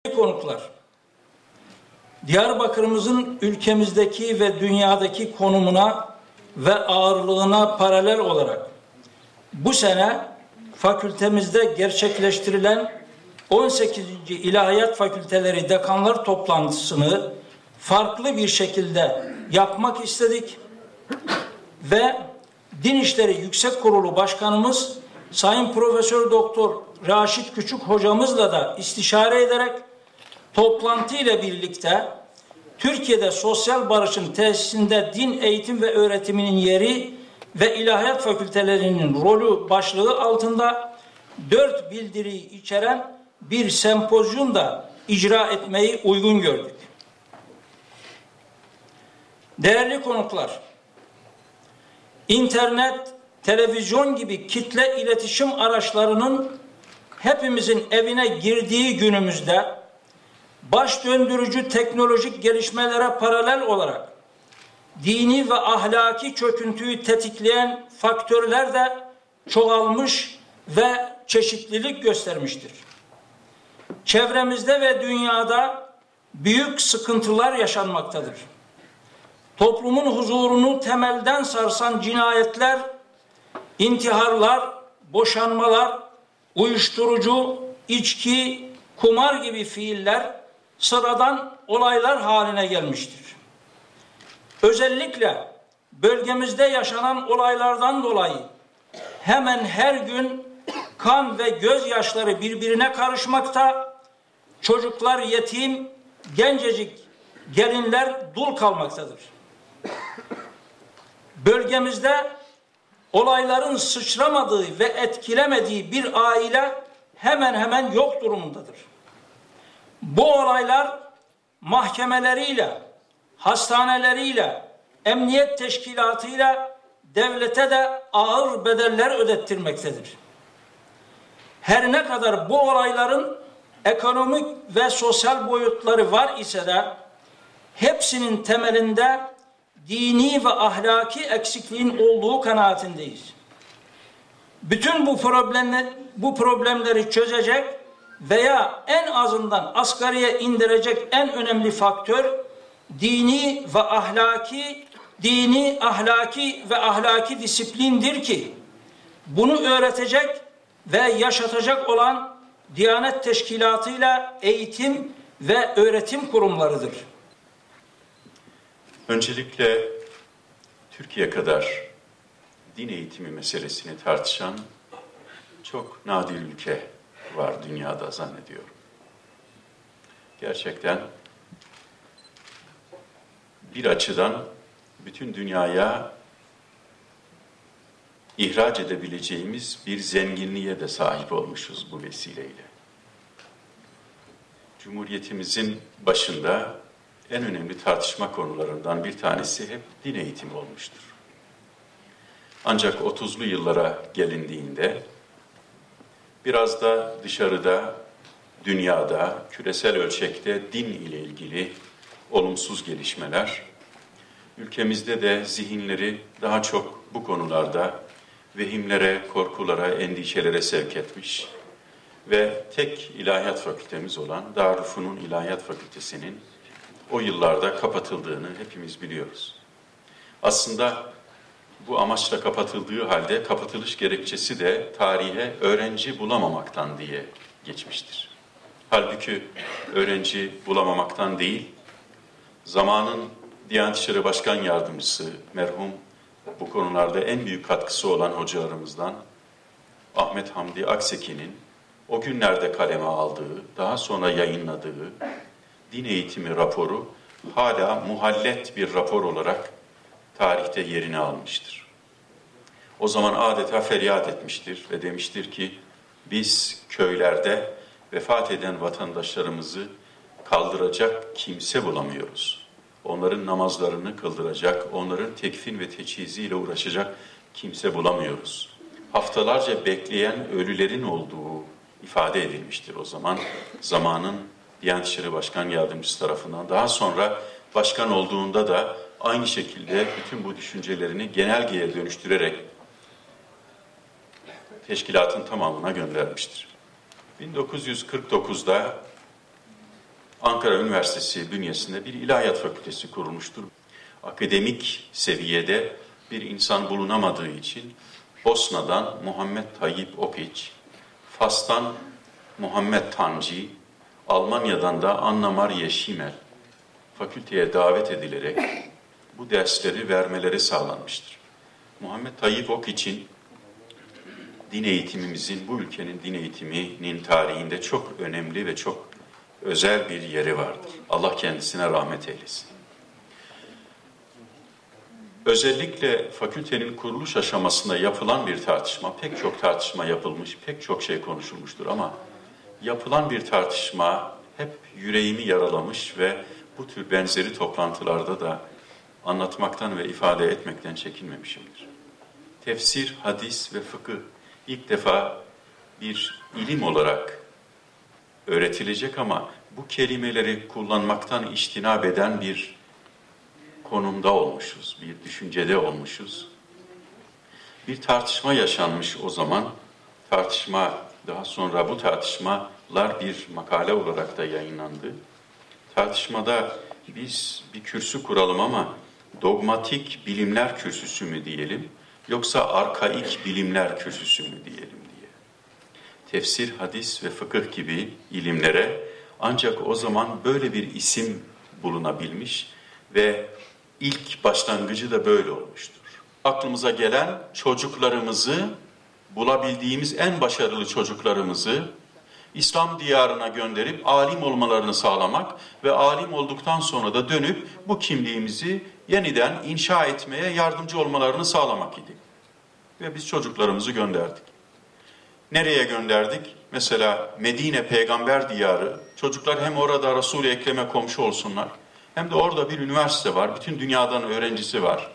Konuklar, Diyarbakır'ımızın ülkemizdeki ve dünyadaki konumuna ve ağırlığına paralel olarak bu sene fakültemizde gerçekleştirilen 18. İlahiyat Fakülteleri Dekanlar Toplantısını farklı bir şekilde yapmak istedik ve Din İşleri Yüksek Kurulu Başkanımız Sayın Profesör Doktor Raşit Küçük hocamızla da istişare ederek toplantı ile birlikte Türkiye'de sosyal barışın tesisinde din eğitim ve öğretiminin yeri ve ilahiyat fakültelerinin rolü başlığı altında 4 bildiriyi içeren bir sempozyum da icra etmeyi uygun gördük. Değerli konuklar, internet, televizyon gibi kitle iletişim araçlarının hepimizin evine girdiği günümüzde baş döndürücü teknolojik gelişmelere paralel olarak dini ve ahlaki çöküntüyü tetikleyen faktörler de çoğalmış ve çeşitlilik göstermiştir. Çevremizde ve dünyada büyük sıkıntılar yaşanmaktadır. Toplumun huzurunu temelden sarsan cinayetler, intiharlar, boşanmalar, uyuşturucu, içki, kumar gibi fiiller sıradan olaylar haline gelmiştir. Özellikle bölgemizde yaşanan olaylardan dolayı hemen her gün kan ve gözyaşları birbirine karışmakta, çocuklar yetim, gencecik gelinler dul kalmaktadır. Bölgemizde olayların sıçramadığı ve etkilemediği bir aile hemen hemen yok durumundadır. Bu olaylar mahkemeleriyle, hastaneleriyle, emniyet teşkilatıyla devlete de ağır bedeller ödettirmektedir. Her ne kadar bu olayların ekonomik ve sosyal boyutları var ise de hepsinin temelinde dini ve ahlaki eksikliğin olduğu kanaatindeyiz. Bütün bu problemleri çözecek veya en azından asgariye indirecek en önemli faktör dini, ahlaki ve ahlaki disiplindir ki bunu öğretecek ve yaşatacak olan Diyanet Teşkilatı'yla eğitim ve öğretim kurumlarıdır. Öncelikle Türkiye kadar din eğitimi meselesini tartışan çok nadir ülke var dünyada zannediyorum. Gerçekten bir açıdan bütün dünyaya ihraç edebileceğimiz bir zenginliğe de sahip olmuşuz bu vesileyle. Cumhuriyetimizin başında en önemli tartışma konularından bir tanesi hep din eğitimi olmuştur. Ancak 30'lu yıllara gelindiğinde biraz da dışarıda, dünyada, küresel ölçekte din ile ilgili olumsuz gelişmeler, ülkemizde de zihinleri daha çok bu konularda vehimlere, korkulara, endişelere sevk etmiş ve tek ilahiyat fakültemiz olan Darülfünun İlahiyat Fakültesi'nin o yıllarda kapatıldığını hepimiz biliyoruz. Aslında bu amaçla kapatıldığı halde kapatılış gerekçesi de tarihe öğrenci bulamamaktan diye geçmiştir. Halbuki öğrenci bulamamaktan değil, zamanın Diyanet İşleri Başkan Yardımcısı merhum bu konularda en büyük katkısı olan hocalarımızdan Ahmet Hamdi Akseki'nin o günlerde kaleme aldığı, daha sonra yayınladığı din eğitimi raporu hala muhallet bir rapor olarak tarihte yerini almıştır. O zaman adeta feryat etmiştir ve demiştir ki biz köylerde vefat eden vatandaşlarımızı kaldıracak kimse bulamıyoruz. Onların namazlarını kıldıracak, onların tekfin ve teçhiziyle uğraşacak kimse bulamıyoruz. Haftalarca bekleyen ölülerin olduğu ifade edilmiştir o zaman. Zamanın Diyanet İşleri Başkan Yardımcısı tarafından. Daha sonra başkan olduğunda da aynı şekilde bütün bu düşüncelerini genelgeye dönüştürerek teşkilatın tamamına göndermiştir. 1949'da Ankara Üniversitesi bünyesinde bir ilahiyat fakültesi kurulmuştur. Akademik seviyede bir insan bulunamadığı için Bosna'dan Muhammed Tayyip Okić, Fas'tan Muhammed Tanci, Almanya'dan da Anna Maria Schimmel fakülteye davet edilerek bu dersleri vermeleri sağlanmıştır. Muhammed Tayyip Okić'in din eğitimimizin, bu ülkenin din eğitiminin tarihinde çok önemli ve çok özel bir yeri vardır. Allah kendisine rahmet eylesin. Özellikle fakültenin kuruluş aşamasında yapılan bir tartışma, pek çok tartışma yapılmış, pek çok şey konuşulmuştur ama yapılan bir tartışma hep yüreğimi yaralamış ve bu tür benzeri toplantılarda da anlatmaktan ve ifade etmekten çekinmemişimdir. Tefsir, hadis ve fıkıh ilk defa bir ilim olarak öğretilecek ama bu kelimeleri kullanmaktan içtinab eden bir konumda olmuşuz, bir düşüncede olmuşuz. Bir tartışma yaşanmış o zaman. Daha sonra bu tartışmalar bir makale olarak da yayınlandı. Tartışmada biz bir kürsü kuralım ama dogmatik bilimler kürsüsü mü diyelim, yoksa arkaik bilimler kürsüsü mü diyelim diye. Tefsir, hadis ve fıkıh gibi ilimlere ancak o zaman böyle bir isim bulunabilmiş ve ilk başlangıcı da böyle olmuştur. Aklımıza gelen çocuklarımızı, bulabildiğimiz en başarılı çocuklarımızı İslam diyarına gönderip alim olmalarını sağlamak ve alim olduktan sonra da dönüp bu kimliğimizi yeniden inşa etmeye yardımcı olmalarını sağlamak idi. Ve biz çocuklarımızı gönderdik. Nereye gönderdik? Mesela Medine peygamber diyarı. Çocuklar hem orada Resul-i Ekrem'e komşu olsunlar, hem de orada bir üniversite var. Bütün dünyadan öğrencisi var.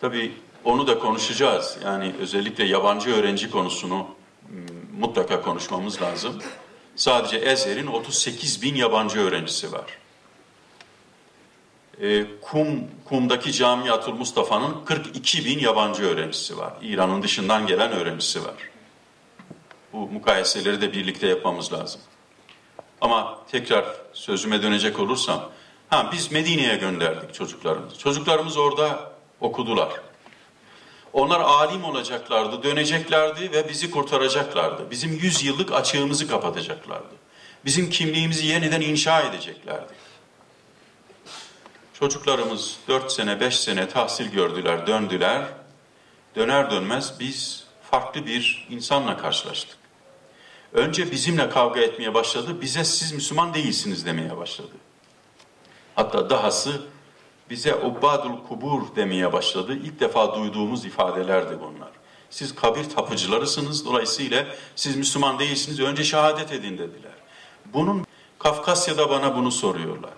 Tabii onu da konuşacağız. Yani özellikle yabancı öğrenci konusunu mutlaka konuşmamız lazım. Sadece Ezher'in 38 bin yabancı öğrencisi var. Kum'daki Camiatul Mustafa'nın 42 bin yabancı öğrencisi var. İran'ın dışından gelen öğrencisi var. Bu mukayeseleri de birlikte yapmamız lazım. Ama tekrar sözüme dönecek olursam, biz Medine'ye gönderdik çocuklarımızı. Çocuklarımız orada okudular. Onlar alim olacaklardı, döneceklerdi ve bizi kurtaracaklardı. Bizim 100 yıllık açığımızı kapatacaklardı. Bizim kimliğimizi yeniden inşa edeceklerdi. Çocuklarımız 4 sene, 5 sene tahsil gördüler, döndüler. Döner dönmez biz farklı bir insanla karşılaştık. Önce bizimle kavga etmeye başladı, bize siz Müslüman değilsiniz demeye başladı. Hatta dahası bize ubbadul kubur demeye başladı. İlk defa duyduğumuz ifadelerdi bunlar. Siz kabir tapıcılarısınız, dolayısıyla siz Müslüman değilsiniz, önce şehadet edin dediler. Kafkasya'da bana bunu soruyorlar.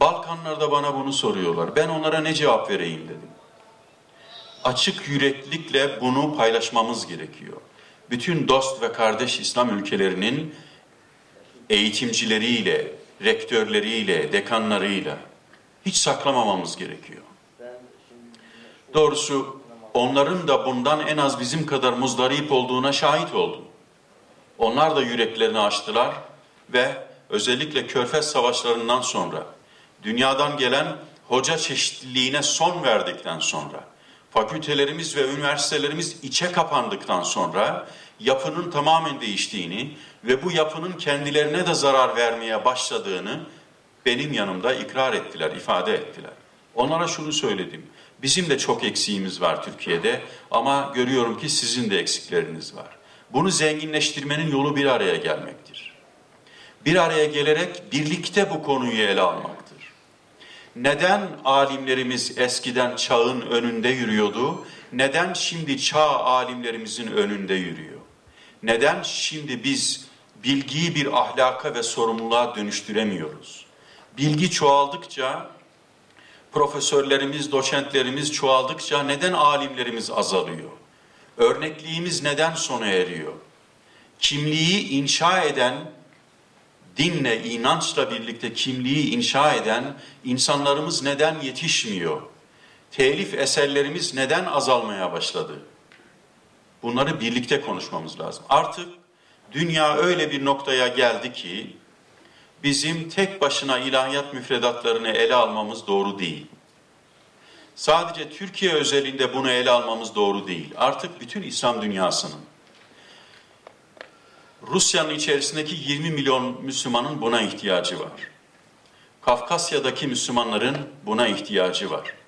Balkanlarda bana bunu soruyorlar. Ben onlara ne cevap vereyim dedim. Açık yüreklilikle bunu paylaşmamız gerekiyor. Bütün dost ve kardeş İslam ülkelerinin eğitimcileriyle, rektörleriyle, dekanlarıyla hiç saklamamamız gerekiyor. Doğrusu onların da bundan en az bizim kadar muzdarip olduğuna şahit oldum. Onlar da yüreklerini açtılar ve özellikle Körfez Savaşları'ndan sonra dünyadan gelen hoca çeşitliliğine son verdikten sonra, fakültelerimiz ve üniversitelerimiz içe kapandıktan sonra yapının tamamen değiştiğini ve bu yapının kendilerine de zarar vermeye başladığını benim yanımda ikrar ettiler, ifade ettiler. Onlara şunu söyledim, bizim de çok eksiğimiz var Türkiye'de ama görüyorum ki sizin de eksikleriniz var. Bunu zenginleştirmenin yolu bir araya gelmektir. Bir araya gelerek birlikte bu konuyu ele almaktır. Neden alimlerimiz eskiden çağın önünde yürüyordu? Neden şimdi çağ alimlerimizin önünde yürüyor? Neden şimdi biz bilgiyi bir ahlaka ve sorumluluğa dönüştüremiyoruz? Bilgi çoğaldıkça, profesörlerimiz, doçentlerimiz çoğaldıkça neden alimlerimiz azalıyor? Örnekliğimiz neden sona eriyor? Kimliği inşa eden, dinle, inançla birlikte kimliği inşa eden insanlarımız neden yetişmiyor? Telif eserlerimiz neden azalmaya başladı? Bunları birlikte konuşmamız lazım. Artık dünya öyle bir noktaya geldi ki, bizim tek başına ilahiyat müfredatlarını ele almamız doğru değil. Sadece Türkiye özelinde bunu ele almamız doğru değil. Artık bütün İslam dünyasının, Rusya'nın içerisindeki 20 milyon Müslümanın buna ihtiyacı var. Kafkasya'daki Müslümanların buna ihtiyacı var.